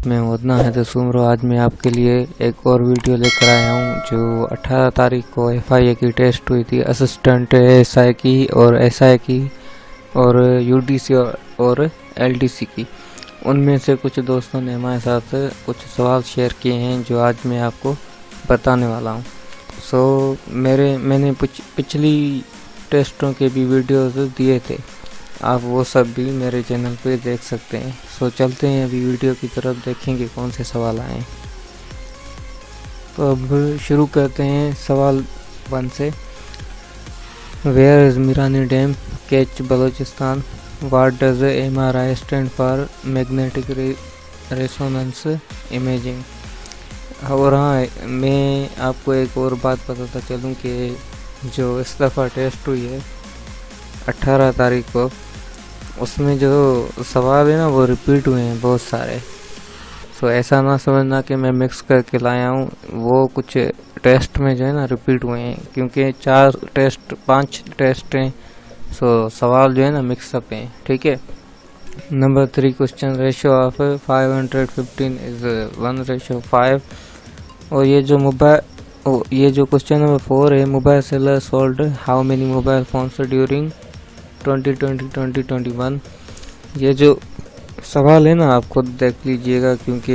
मैं उतना है तो सुमरो। आज मैं आपके लिए एक और वीडियो लेकर आया हूँ जो 18 तारीख को एफआईए की टेस्ट हुई थी, असिस्टेंट एसआई की और एसआई की और यूडीसी और एलडीसी की। उनमें से कुछ दोस्तों ने हमारे साथ कुछ सवाल शेयर किए हैं जो आज मैं आपको बताने वाला हूँ। मैंने पिछली टेस्टों के भी वीडियोस दिए थे, आप वो सब भी मेरे चैनल पे देख सकते हैं। चलते हैं अभी वीडियो की तरफ, देखेंगे कौन से सवाल आए। तो अब शुरू करते हैं सवाल 1 से। Where is Mirani dam Kech Balochistan? What does MRI stand for magnetic resonance imaging? और हाँ, मैं आपको एक और बात बताता चलूँ कि जो इस दफ़ा टेस्ट हुई है 18 तारीख को, उसमें जो सवाल है ना वो रिपीट हुए हैं बहुत सारे। ऐसा ना समझना कि मैं मिक्स करके लाया हूँ, वो कुछ टेस्ट में जो है ना रिपीट हुए हैं, क्योंकि 5 टेस्ट हैं। सवाल जो है ना मिक्सअप हैं, ठीक है। Number 3 question, ratio of 515 is 1:5। और ये जो क्वेश्चन नंबर 4 है, mobile seller sold how many mobile phones during 2020-2021। ये जो सवाल है ना आप खुद देख लीजिएगा, क्योंकि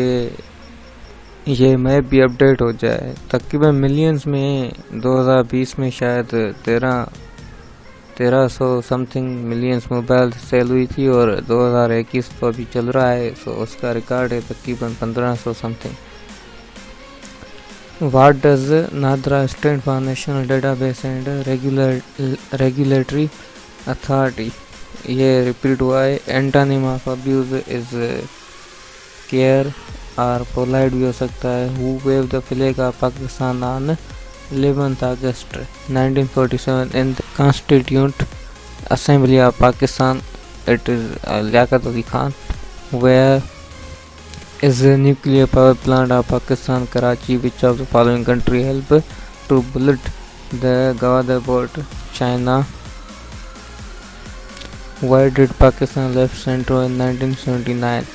ये मैप भी अपडेट हो जाए। तकरीबन मिलियंस में 2020 में शायद 1300 समथिंग मिलियंस मोबाइल सेल हुई थी, और 2021 तो अभी चल रहा है, उसका रिकॉर्ड है तकरीबन 1500 something. What does NADRA stand for? National Database and Regulatory Authority? ये रिपीट हुआ है। Antonym of abuse is care और पोलाइट भी हो सकता है। Who waved the flag of Pakistan on 11 August 1947 in the constituent assembly of Pakistan? It is Liaquat Ali Khan. Where is a nuclear power plant of Pakistan, Karachi? Which of the following country help to build the Gwadar port? China. Why did Pakistan left Centro in 1979?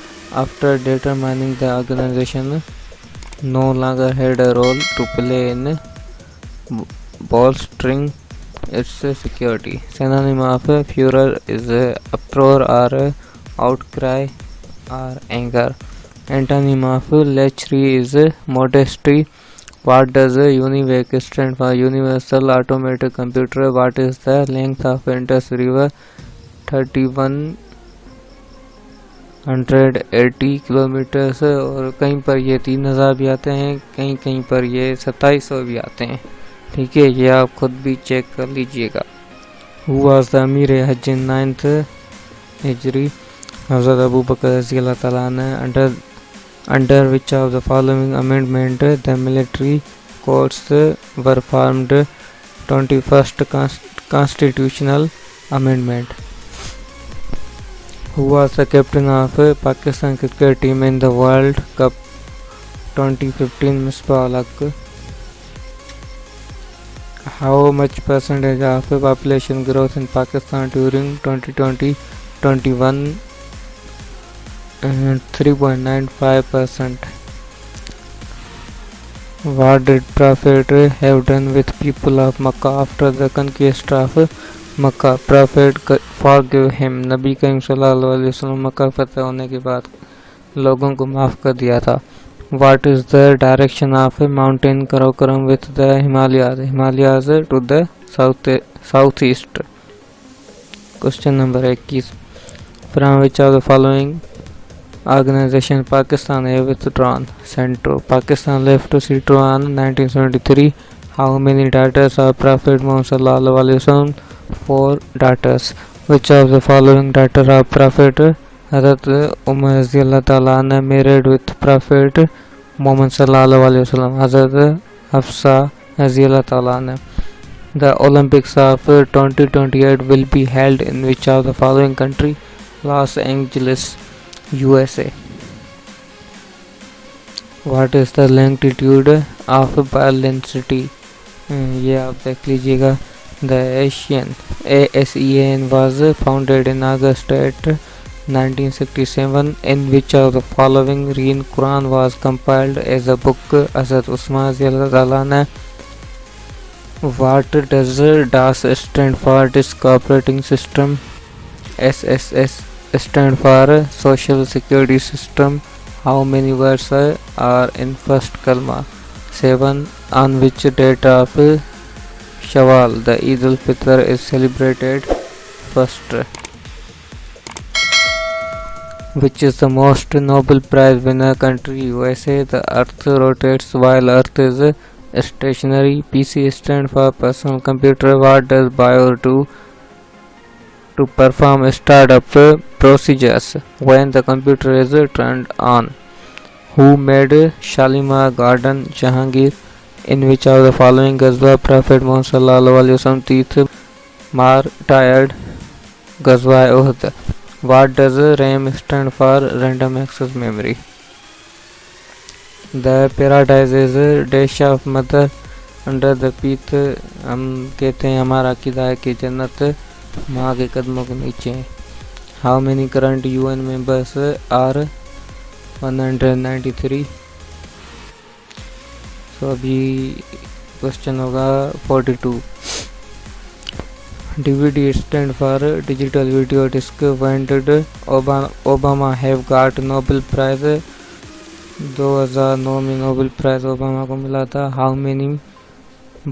After determining the organization no longer had a role to play in bolstering its security. Synonym of furor is uproar or outcry or anger. Antonym of lechery is modesty. What does UNIVAC stand for? Universal Automated Computer. What is the length of Indus River? 3180 kilometres. और कहीं पर ये 3000 भी आते हैं, कहीं पर ये 2700 भी आते हैं, ठीक है। ये आप खुद भी चेक कर लीजिएगा। Who was the Amir Hajj in 9th Hijri? हज़रत अबू बकर रज़ी अल्लाह तआला अन्हु। Under which of the following amendment the military courts were formed? 21st constitutional amendment. Who was the captain of Pakistan cricket team in the World Cup 2015? Misbah ul Haq. How much percentage of population growth in Pakistan during 2020-21? 3.95%. What did Prophet have done with people of Makkah after the conquest of Makkah? Prophet forgave him. नबी करीम सल्लल्लाहु अलैहि वसल्लम मक्का फतह होने के बाद लोगों को माफ़ कर दिया था। What is the direction of mountain Karakoram with the Himalayas? Himalayas to the southeast. Question number 21. From which of the following organization Pakistan have withdrawn? Centro. Pakistan left Centro on 1973. How many daughters of Prophet Muhammad sallallahu alaihi wasallam? 4 daughters. Which of the following daughter of Prophet Hazrat Umar radhiyallahu ta'ala anha married with Prophet Muhammad sallallahu alaihi wasallam? Hazrat Hafsa radhiyallahu ta'ala anha. The Olympics of 2028 will be held in which of the following country? Los Angeles, USA. What is the longitude of Berlin city? ये आप देख लीजिएगा। The ASEAN was founded in August at 1967. In which of the following read Quran was compiled as a book? Hazrat Usman radhiyallahu anhu. What does DOS stand for? Disk Operating System. SSS stand for Social Security System. How many words are in first kalma? 7. On which date of Shawwal the Eid al-Fitr is celebrated? First. Which is the most Nobel Prize winner country? USA. The Earth rotates while Earth is stationary. PC stand for personal computer. What does BIOS do to perform startup procedures when the computer is turned on? Who made Shalimar Garden? Jahangir. In which of the following Ghazwa Prophet Muhammad sallallahu alaihi wasallam teeth martyred? Ghazwa Uhud. What does RAM stand for? Random access memory. The paradise is dash of mother under the feet. हम कहते हैं हमारा अकीदा है कि जन्नत माँ के कदमों के नीचे है. How many current UN members are? 193. So अभी क्वेश्चन होगा 42. DVD stand for digital video disc. When did Obama have got Nobel Prize? 2009 में नोबेल प्राइज ओबामा को मिला था. How many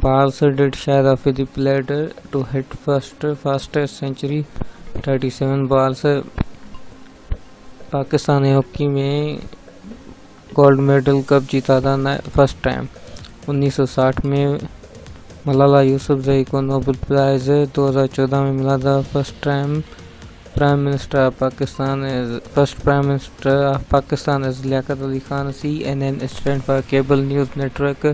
balls did Shahid Afridi played to hit fastest century? 37 balls. Pakistan hockey में gold medal कब जीता था? First time 1960 में. मलाला यूसुफजई को नोबेल प्राइज 2014 में मिला था. First time prime minister of Pakistan is Liaquat Ali Khan. CNN stand for cable news network.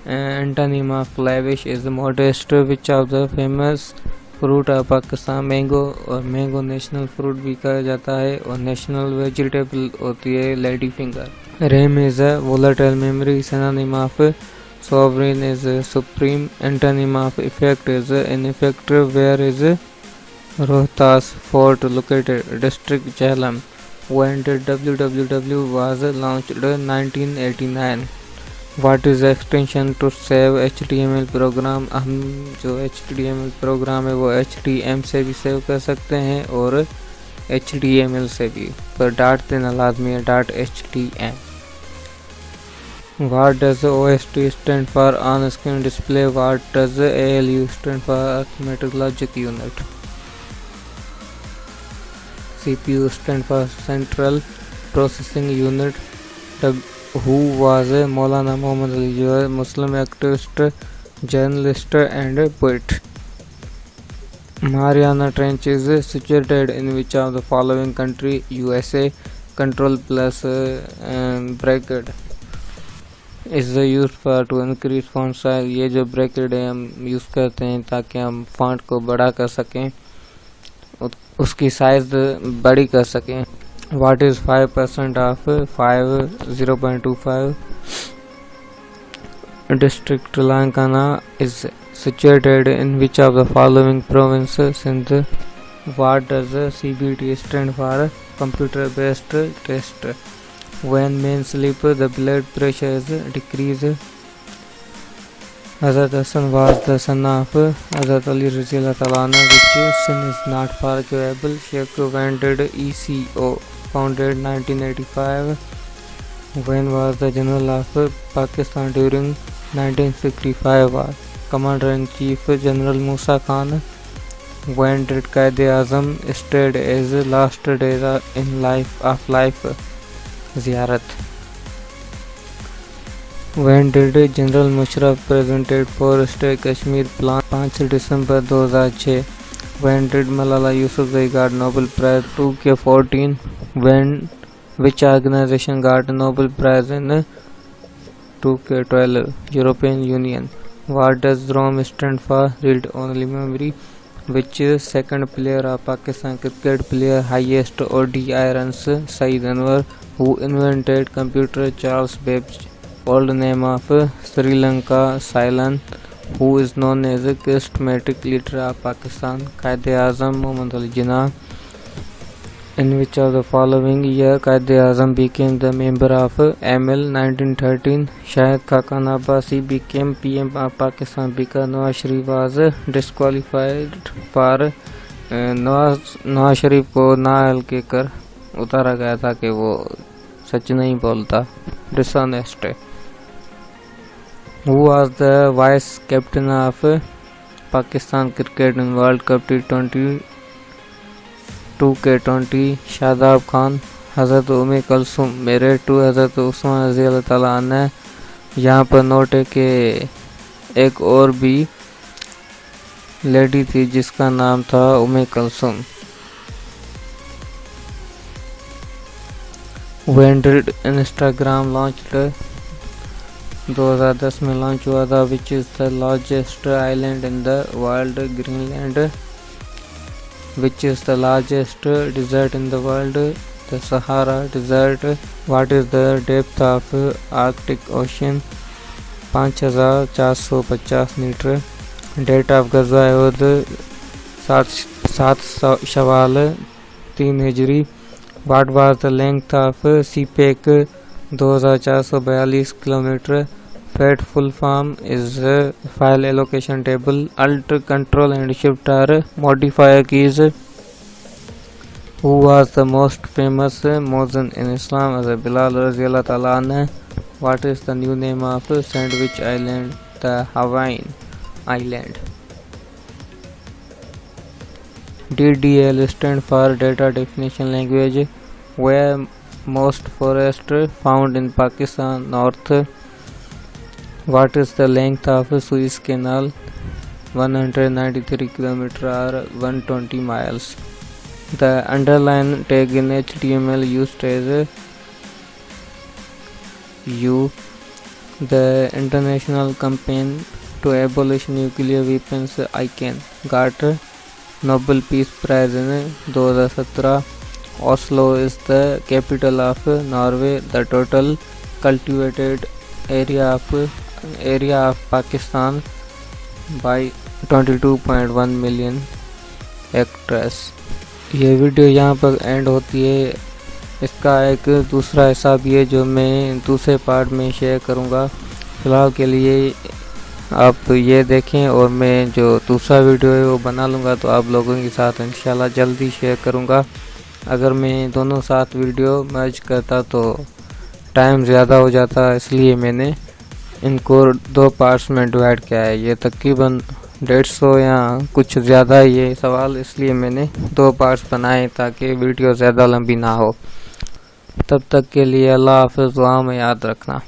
Antonym of lavish is modest. Which of the famous fruit of Pakistan? Mango. और मैंगो नेशनल फ्रूट भी कहा जाता है और नेशनल वेजिटेबल होती है lady finger. RAM is a volatile memory. Synonym of sovereign is supreme. Antonym of effect is ineffective. Where is Rohtas Fort located? District Jhelum. When did www was launched? 1989. What is the extension to save HTML program? हम जो HTML programme है वो HTML से भी save कर सकते हैं और HTML से भी, पर डाट देना लाजमी है. .html. What does OST stand for? On-screen display. What does ALU stand for? Arithmetic logic unit. CPU stand for Central Processing Unit. Who was Maulana Muhammad Ali? Muslim activist, journalist and poet. Mariana Trench is situated in which of the following country? USA. Control plus bracket is used for to increase font size. ये जो bracket है हम use करते हैं ताकि हम font को बड़ा कर सकें, उसकी साइज बड़ी कर सकें. What is 5% of 5? 0.25. District Telangana is situated in which of the following province? Sindh. What does CBT stand for? Computer based test. When men sleep, the blood pressure is decreased. Hazrat Hassan was the son of Hazrat Ali radhiyallahu anhu. Which sin is not forgivable? Sheikh. When did ECO founded? 1985. When was the general of Pakistan during 1965 war? Commander-in-Chief General Musa Khan. When did Quaid-e-Azam stayed as last days in life? Ziyarat. When did General Musharraf presented for State Kashmir Plan? 5 December 2006. When did Malala Yousafzai got Nobel Prize? 2K14. Which organization got Nobel Prize in 2K12? European Union. What does ROM stand for? Read only memory. Which second player of Pakistan cricket player highest ODI runs? Saeed Anwar. Who invented computer? Charles Babbage. Old name of Sri Lanka? Ceylon. Who is known as a charismatic leader of Pakistan? Quaid-e-Azam Muhammad Ali Jinnah. In which of the following year Quaid-e-Azam became the member of ML 1913? Shahid Khaqan Abbasi became PM of Pakistan because Nawaz Sharif was disqualified for Nawaz Sharif को ना हल्के कर उतारा गया था कि वो सच नहीं बोलता, डिसऑनेस्ट है। Who was the vice captain of Pakistan cricket in World Cup T20 2K20? Shadab Khan, हज़रत उम्मे कुलसूम मेरिट टू हज़रत उस्मान रज़ी अल्लाह ताला अन्हु। यहाँ पर नोट है कि एक और भी लेडी थी जिसका नाम था उम्मे Kulsoom. When did Instagram launched? 2010 में लॉन्च हुआ था। Which is the largest island in the world? Greenland. Which is the largest desert in the world? The Sahara Desert. What is the depth of Arctic Ocean? 5450 metre. Date of Ghazwa Uhud 7 Shawwal 3 Hijri. What was the length of CPEC? 2442 kilometre. FAT full form is file allocation table. Alt, Control and Shift are modifier keys. Who was the most famous Muezzin in Islam? as Bilal Raziyallahu Ta'ala anhu. What is the new name of Sandwich Island? The Hawaiian Island. DDL stand for Data Definition Language. Where most forest found in Pakistan? North. What is the length of Suez Canal? 193 km or 120 miles. The underline tag in HTML used as U. The international campaign to abolish nuclear weapons ICAN got Nobel Peace Prize in 2017. Oslo is the capital of Norway. The total cultivated area of Pakistan by 22.1 million hectares. ये video यहाँ पर and होती है। इसका एक दूसरा हिस्सा भी है जो मैं दूसरे पार्ट में शेयर करूँगा। फ़िलहाल के लिए आप ये देखें और मैं जो दूसरा वीडियो है वो बना लूँगा तो आप लोगों के साथ इंशाल्लाह जल्दी शेयर करूँगा। अगर मैं दोनों साथ वीडियो मर्ज करता तो टाइम ज़्यादा हो जाता, इसलिए मैंने इनको 2 पार्ट्स में डिवाइड किया है। ये तकरीबन 150 या कुछ ज़्यादा ये सवाल, इसलिए मैंने 2 पार्ट्स बनाए ताकि वीडियो ज़्यादा लंबी ना हो। तब तक के लिए अल्लाह हाफ़िज़, दुआ में याद रखना।